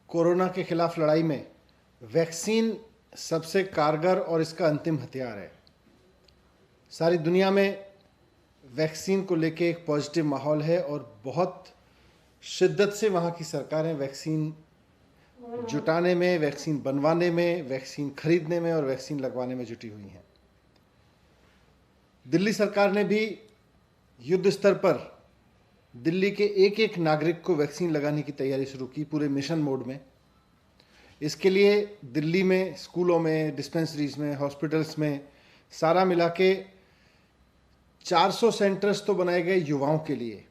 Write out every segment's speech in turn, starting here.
Corona के खिलाफ लड़ाई में वैक्सीन सबसे कारगर और इसका अंतिम हथियार है। सारी दुनिया में वैक्सीन को लेके एक पॉजिटिव माहौल है और बहुत शिद्दत से वहाँ की सरकारें वैक्सीन जुटाने में, वैक्सीन बनवाने में, वैक्सीन खरीदने में और वैक्सीन लगवाने में जुटी हुई हैं। दिल्ली सरकार ने भी युद्ध स्तर पर दिल्ली के एक एक नागरिक को वैक्सीन लगाने की तैयारी शुरू की, पूरे मिशन मोड में। इसके लिए दिल्ली में स्कूलों में, डिस्पेंसरीज में, हॉस्पिटल्स में सारा मिला के 400 सेंटर्स तो बनाए गए युवाओं के लिए,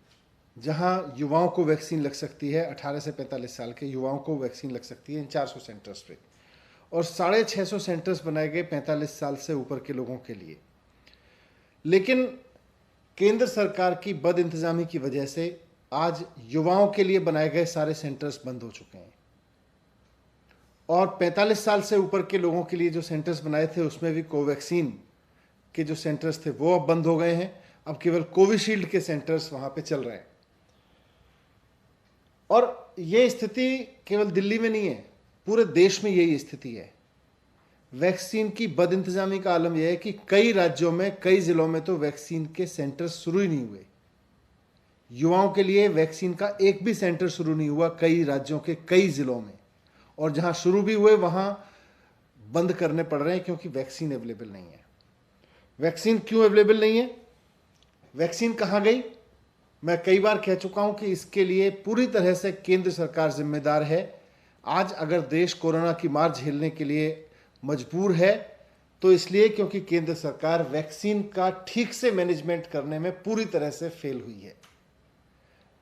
जहां युवाओं को वैक्सीन लग सकती है। 18 से 45 साल के युवाओं को वैक्सीन लग सकती है इन 400 सेंटर्स पे। और 650 सेंटर्स बनाए गए 45 साल से ऊपर के लोगों के लिए। लेकिन केंद्र सरकार की बदइंतजामी की वजह से आज युवाओं के लिए बनाए गए सारे सेंटर्स बंद हो चुके हैं और 45 साल से ऊपर के लोगों के लिए जो सेंटर्स बनाए थे उसमें भी कोवैक्सीन के जो सेंटर्स थे वो अब बंद हो गए हैं। अब केवल कोविशील्ड के सेंटर्स वहां पे चल रहे हैं। और ये स्थिति केवल दिल्ली में नहीं है, पूरे देश में यही स्थिति है। वैक्सीन की बदइंतजामी का आलम यह है कि कई राज्यों में, कई जिलों में तो वैक्सीन के सेंटर शुरू ही नहीं हुए। युवाओं के लिए वैक्सीन का एक भी सेंटर शुरू नहीं हुआ कई राज्यों के कई जिलों में। और जहां शुरू भी हुए वहां बंद करने पड़ रहे हैं क्योंकि वैक्सीन अवेलेबल नहीं है। वैक्सीन क्यों अवेलेबल नहीं है? वैक्सीन कहां गई? मैं कई बार कह चुका हूं कि इसके लिए पूरी तरह से केंद्र सरकार जिम्मेदार है। आज अगर देश कोरोना की मार झेलने के लिए मजबूर है तो इसलिए क्योंकि केंद्र सरकार वैक्सीन का ठीक से मैनेजमेंट करने में पूरी तरह से फेल हुई है।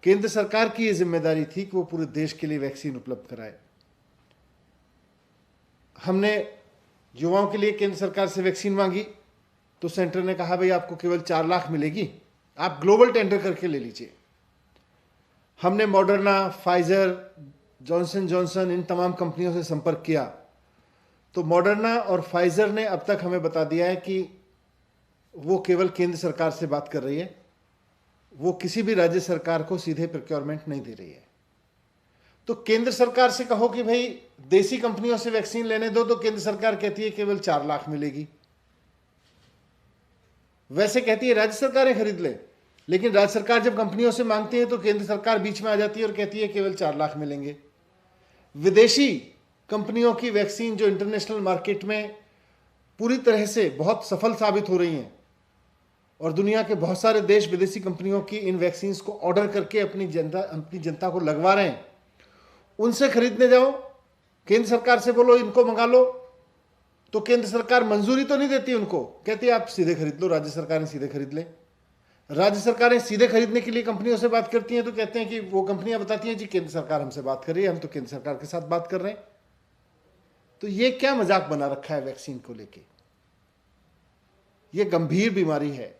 केंद्र सरकार की यह जिम्मेदारी थी कि वो पूरे देश के लिए वैक्सीन उपलब्ध कराए। हमने युवाओं के लिए केंद्र सरकार से वैक्सीन मांगी तो सेंटर ने कहा भाई आपको केवल 4 लाख मिलेगी, आप ग्लोबल टेंडर करके ले लीजिए। हमने मॉडर्ना, फाइजर, जॉनसन जॉनसन इन तमाम कंपनियों से संपर्क किया तो मॉडर्ना और फाइजर ने अब तक हमें बता दिया है कि वो केवल केंद्र सरकार से बात कर रही है, वो किसी भी राज्य सरकार को सीधे प्रोक्योरमेंट नहीं दे रही है। तो केंद्र सरकार से कहो कि भाई देसी कंपनियों से वैक्सीन लेने दो तो केंद्र सरकार कहती है केवल 4 लाख मिलेगी। वैसे कहती है राज्य सरकारें खरीद ले, लेकिन राज्य सरकार जब कंपनियों से मांगती है तो केंद्र सरकार बीच में आ जाती है और कहती है केवल 4 लाख मिलेंगे। विदेशी कंपनियों की वैक्सीन जो इंटरनेशनल मार्केट में पूरी तरह से बहुत सफल साबित हो रही हैं और दुनिया के बहुत सारे देश विदेशी कंपनियों की इन वैक्सीन को ऑर्डर करके अपनी जनता को लगवा रहे हैं, उनसे खरीदने जाओ, केंद्र सरकार से बोलो इनको मंगा लो, तो केंद्र सरकार मंजूरी तो नहीं देती उनको, कहती है आप सीधे खरीद लो, राज्य सरकारें सीधे खरीद ले। राज्य सरकारें सीधे खरीदने के लिए कंपनियों से बात करती हैं तो कहते हैं कि वो कंपनियां बताती हैं जी केंद्र सरकार हमसे बात कर रही है, हम तो केंद्र सरकार के साथ बात कर रहे हैं। तो ये क्या मजाक बना रखा है वैक्सीन को लेके? ये गंभीर बीमारी है,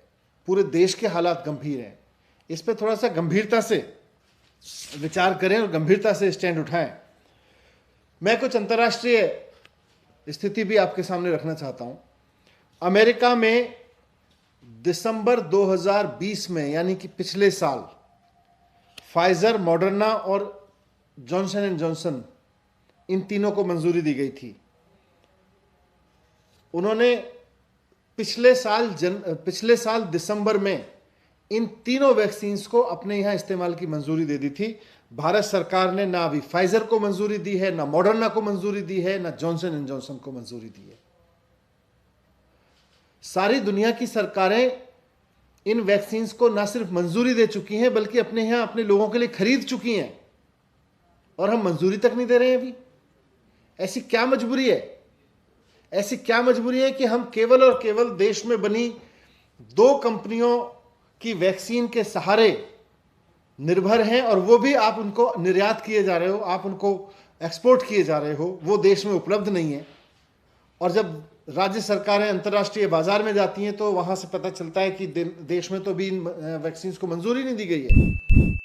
पूरे देश के हालात गंभीर हैं। इस पे थोड़ा सा गंभीरता से विचार करें और गंभीरता से स्टैंड उठाएं। मैं कुछ अंतर्राष्ट्रीय स्थिति भी आपके सामने रखना चाहता हूं। अमेरिका में दिसंबर 2020 में, यानी कि पिछले साल, फाइजर, मॉडर्ना और जॉनसन एंड जॉनसन इन तीनों को मंजूरी दी गई थी। उन्होंने पिछले साल दिसंबर में इन तीनों वैक्सीन को अपने यहां इस्तेमाल की मंजूरी दे दी थी। भारत सरकार ने ना अभी फाइजर को मंजूरी दी है, ना मॉडर्ना को मंजूरी दी है, ना जॉनसन एंड जॉनसन को मंजूरी दी है। सारी दुनिया की सरकारें इन वैक्सीन को ना सिर्फ मंजूरी दे चुकी हैं बल्कि अपने यहां अपने लोगों के लिए खरीद चुकी हैं और हम मंजूरी तक नहीं दे रहे हैं अभी। ऐसी क्या मजबूरी है? ऐसी क्या मजबूरी है कि हम केवल और केवल देश में बनी 2 कंपनियों की वैक्सीन के सहारे निर्भर हैं और वो भी आप उनको निर्यात किए जा रहे हो, आप उनको एक्सपोर्ट किए जा रहे हो, वो देश में उपलब्ध नहीं है। और जब राज्य सरकारें अंतर्राष्ट्रीय बाजार में जाती हैं तो वहां से पता चलता है कि देश में तो भी इन वैक्सीन को मंजूरी नहीं दी गई है।